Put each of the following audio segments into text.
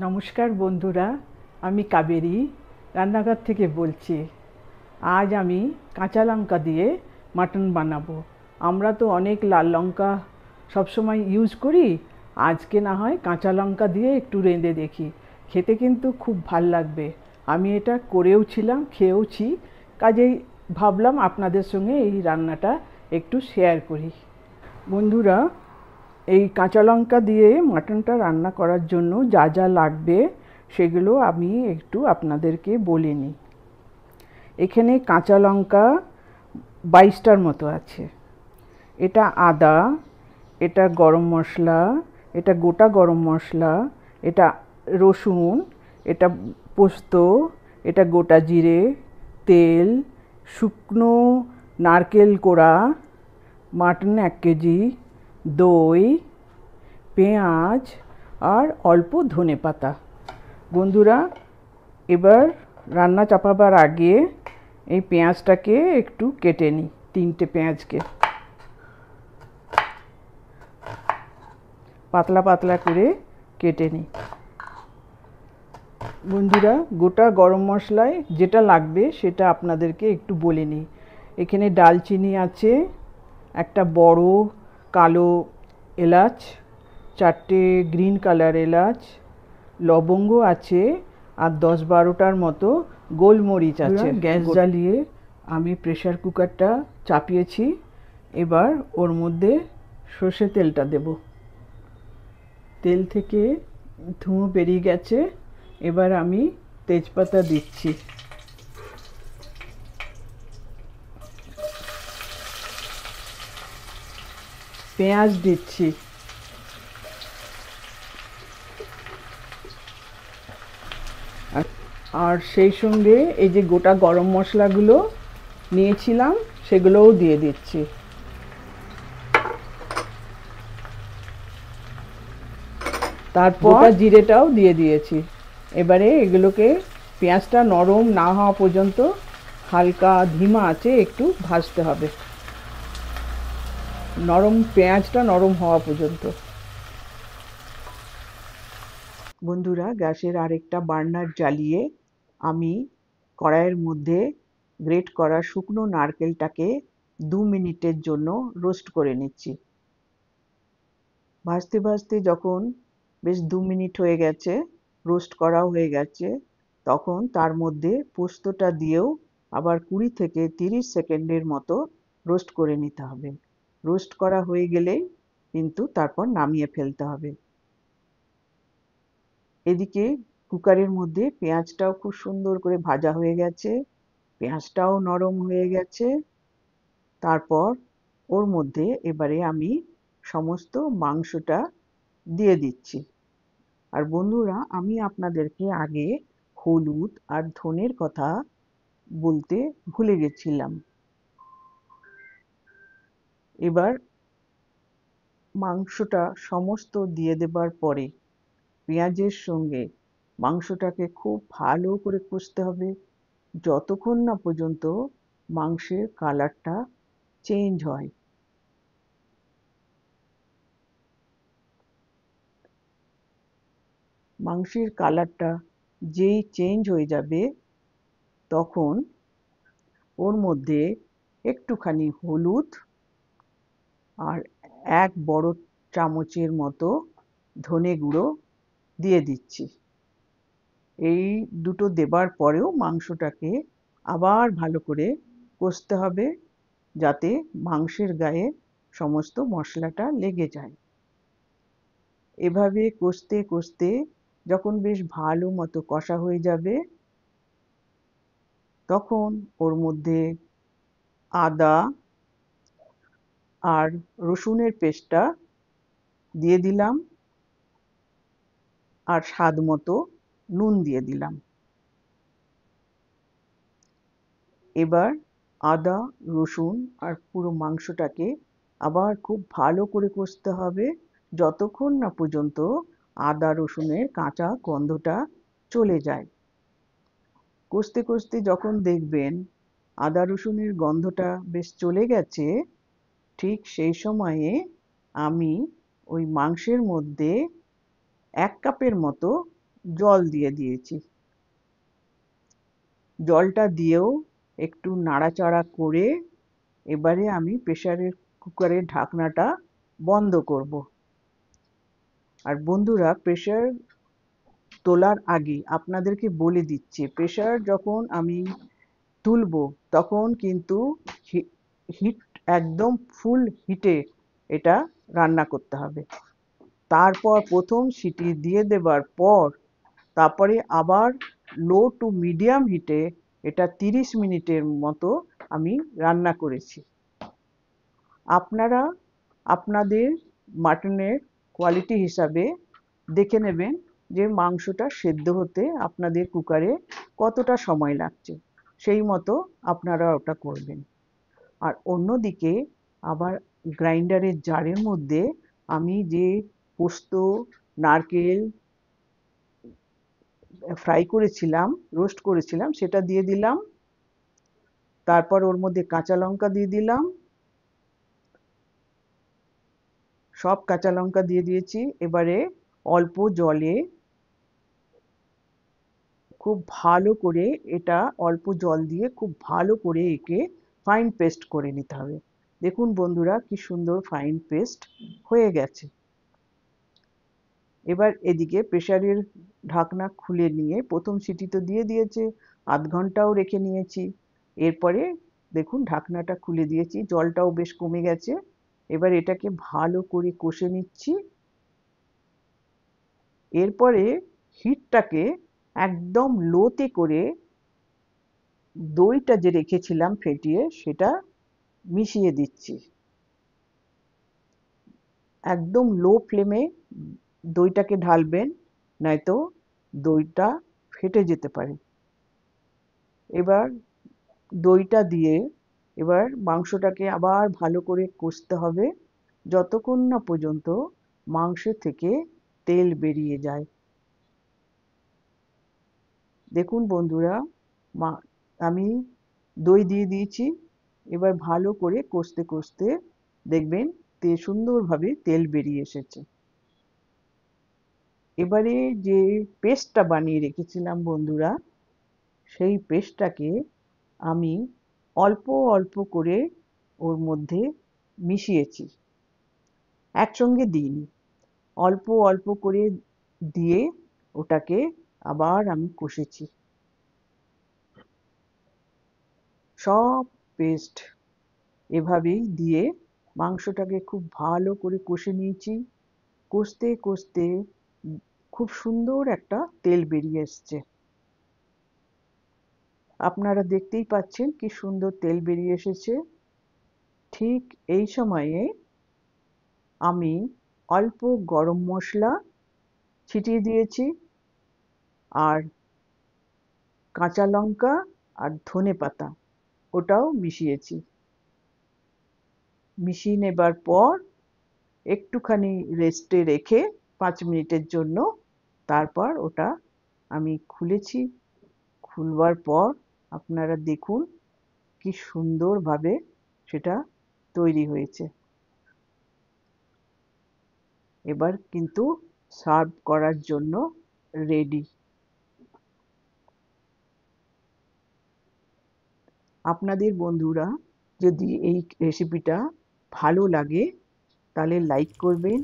নমস্কার বন্ধুরা, আমি কাবেরী রান্নাঘর থেকে বলছি। আজ আমি কাঁচা লঙ্কা দিয়ে মাটন বানাবো। আমরা তো অনেক লাল লঙ্কা সবসময় ইউজ করি, আজকে না হয় কাঁচা লঙ্কা দিয়ে একটু রেঁধে দেখি, খেতে কিন্তু খুব ভাল লাগবে। আমি এটা করেও ছিলাম, খেয়েওছি, কাজেই ভাবলাম আপনাদের সঙ্গে এই রান্নাটা একটু শেয়ার করি। বন্ধুরা, এই কাঁচা লঙ্কা দিয়ে মাটনটা রান্না করার জন্য যা যা লাগবে সেগুলো আমি একটু আপনাদেরকে বলে নিই। এখানে কাঁচা লঙ্কা 22টার মতো আছে। এটা আদা, এটা গরম মশলা, এটা গোটা গরম মশলা, এটা রসুন, এটা পোস্ত, এটা গোটা জিরে, তেল, শুকনো নারকেল কোড়া, মাটন 1 কেজি, দই, পেঁয়াজ আর অল্প ধনেপাতা। বন্ধুরা, এবার রান্না চাপাবার আগে এই পেঁয়াজটাকে একটু কেটে নিই। 3টে পেঁয়াজকে পাতলা পাতলা করে কেটে নিই। বন্ধুরা, গোটা গরম মশলায় যেটা লাগবে সেটা আপনাদেরকে একটু বলে নিই। এখানে ডালচিনি আছে, একটা বড় কালো এলাচ, 4টে গ্রিন কালার এলাচ, লবঙ্গ আছে, আর 10-12টার মতো গোলমরিচ আছে। গ্যাস জ্বালিয়ে আমি প্রেসার কুকারটা চাপিয়েছি। এবার ওর মধ্যে সর্ষে তেলটা দেব। তেল থেকে ধুঁয়ো বেরিয়ে গেছে। এবার আমি তেজপাতা দিচ্ছি। পেঁয়াজ দিচ্ছি। আর সেই সঙ্গে এই যে গোটা গরম মশলাগুলো নিয়েছিলাম সেগুলোও দিয়ে দিচ্ছি। তারপর জিরেটাও দিয়ে দিয়েছি। এবারে এগুলোকে পেঁয়াজটা নরম না হওয়া পর্যন্ত হালকা ধিমা আঁচে একটু ভাজতে হবে, পেঁয়াজটা নরম হওয়া পর্যন্ত। বন্ধুরা, গ্যাসের আরেকটা বার্নার জ্বালিয়ে আমি কড়াইয়ের মধ্যে গ্রেট করা শুকনো নারকেলটাকে 2 মিনিটের জন্য রোস্ট করে নিচ্ছি। ভাজতে ভাজতে যখন বেশ 2 মিনিট হয়ে গেছে, রোস্ট করাও হয়ে গেছে, তখন তার মধ্যে পোস্তটা দিয়েও আবার 20 থেকে 30 সেকেন্ডের মতো রোস্ট করে নিতে হবে। রোস্ট করা হয়ে গেলেই কিন্তু তারপর নামিয়ে ফেলতে হবে। এদিকে কুকারের মধ্যে পেঁয়াজটাও খুব সুন্দর করে ভাজা হয়ে গেছে, পেঁয়াজটাও নরম হয়ে গেছে। তারপর ওর মধ্যে এবারে আমি সমস্ত মাংসটা দিয়ে দিচ্ছি। আর বন্ধুরা, আমি আপনাদেরকে আগে হলুদ আর ধনের কথা বলতে ভুলে গেছিলাম। এবার মাংসটা সমস্ত দিয়ে দেবার পরে পেঁয়াজের সঙ্গে মাংসটাকে খুব ভালো করে কষতে হবে, যতক্ষণ না পর্যন্ত মাংসের কালারটা চেঞ্জ হয়। মাংসের কালারটা যেই চেঞ্জ হয়ে যাবে, তখন ওর মধ্যে একটুখানি হলুদ আর 1 বড় চামচের মতো ধনে গুঁড়ো দিয়ে দিচ্ছি। এই দুটো দেবার পরেও মাংসটাকে আবার ভালো করে কষতে হবে, যাতে মাংসের গায়ে সমস্ত মশলাটা লেগে যায়। এভাবে কষতে কষতে যখন বেশ ভালো মতো কষা হয়ে যাবে, তখন ওর মধ্যে আদা আর রসুনের পেস্টটা দিয়ে দিলাম, আর স্বাদ মতো নুন দিয়ে দিলাম। এবার আদা, রসুন আর পুরো মাংসটাকে আবার খুব ভালো করে কষতে হবে, যতক্ষণ না পর্যন্ত আদা রসুনের কাঁচা গন্ধটা চলে যায়। কষতে কষতে যখন দেখবেন আদা রসুনের গন্ধটা বেশ চলে গেছে, ঠিক সেই সময়ে আমি ওই মাংসের মধ্যে 1 কাপের মতো জল দিয়ে দিয়েছি। জলটা দিয়েও একটু নাড়াচাড়া করে এবারে আমি প্রেসারের কুকারের ঢাকনাটা বন্ধ করব। আর বন্ধুরা, প্রেসার তোলার আগে আপনাদেরকে বলে দিচ্ছি, প্রেসার যখন আমি তুলবো তখন কিন্তু হিট একদম ফুল হিটে এটা রান্না করতে হবে। তারপর প্রথম সিটি দিয়ে দেবার পর তারপরে আবার লো টু মিডিয়াম হিটে এটা 30 মিনিটের মতো আমি রান্না করেছি। আপনারা আপনাদের মাটনের কোয়ালিটি হিসাবে দেখে নেবেন যে মাংসটা সেদ্ধ হতে আপনাদের কুকারে কতটা সময় লাগছে, সেই মতো আপনারা ওটা করবেন। আর অন্যদিকে আবার গ্রাইন্ডারের জারের মধ্যে আমি যে পোস্ত, নারকেল ফ্রাই করেছিলাম, রোস্ট করেছিলাম, সেটা দিয়ে দিলাম। তারপর ওর মধ্যে কাঁচা লঙ্কা দিয়ে দিলাম, সব কাঁচা লঙ্কা দিয়ে দিয়েছি। এবারে অল্প জলে খুব ভালো করে এটা অল্প জল দিয়ে খুব ভালো করে একে ফাইন পেস্ট করে নিতে হবে। দেখুন বন্ধুরা, কি সুন্দর ফাইন পেস্ট হয়ে গেছে। এবার এদিকে প্রেসারের ঢাকনা খুলে নিয়ে প্রথম সিটি তো দিয়ে দিয়েছে, আধ ঘন্টাও রেখে নিয়েছি। এরপরে দেখুন ঢাকনাটা খুলে দিয়েছি, জলটাও বেশ কমে গেছে। এবার এটাকে ভালো করে কষে নিচ্ছি। এরপরে হিটটাকে একদম লোতে করে দইটা যে রেখেছিলাম ফেটিয়ে সেটা মিশিয়ে দিচ্ছি। একদম লো ফ্লেমে দইটাকে ঢালবেন, নয়তো দইটা ফেটে যেতে পারে। এবার দইটা দিয়ে এবার মাংসটাকে আবার ভালো করে কষতে হবে যতক্ষণ না পর্যন্ত মাংস থেকে তেল বেরিয়ে যায়। দেখুন বন্ধুরা, আমি দই দিয়ে দিয়েছি। এবার ভালো করে কষতে কষতে দেখবেন সুন্দরভাবে তেল বেরিয়ে এসেছে। এবারে যে পেস্টটা বানিয়ে রেখেছিলাম বন্ধুরা, সেই পেস্টটাকে আমি অল্প অল্প করে ওর মধ্যে মিশিয়েছি, একসঙ্গে দিইনি। অল্প অল্প করে দিয়ে ওটাকে আবার আমি কষেছি। সব পেস্ট এভাবেই দিয়ে মাংসটাকে খুব ভালো করে কষে নিয়েছি। কষতে কষতে খুব সুন্দর একটা তেল বেরিয়ে এসছে। আপনারা দেখতেই পাচ্ছেন কি সুন্দর তেল বেরিয়ে এসেছে। ঠিক এই সময়ে আমি অল্প গরম মশলা ছিটিয়ে দিয়েছি, আর কাঁচা লঙ্কা আর ধনেপাতা ওটাও মিশিয়েছি। মিশিয়ে নেবার পর একটুখানি রেস্টে রেখে 5 মিনিটের জন্য তারপর ওটা আমি খুলেছি। খুলবার পর আপনারা দেখুন কি সুন্দরভাবে সেটা তৈরি হয়েছে। এবার কিন্তু সার্ভ করার জন্য রেডি। আপনাদের বন্ধুরা যদি এই রেসিপিটা ভালো লাগে তাহলে লাইক করবেন,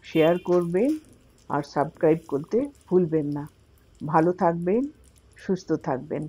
শেয়ার করবেন আর সাবস্ক্রাইব করতে ভুলবেন না। ভালো থাকবেন, সুস্থ থাকবেন।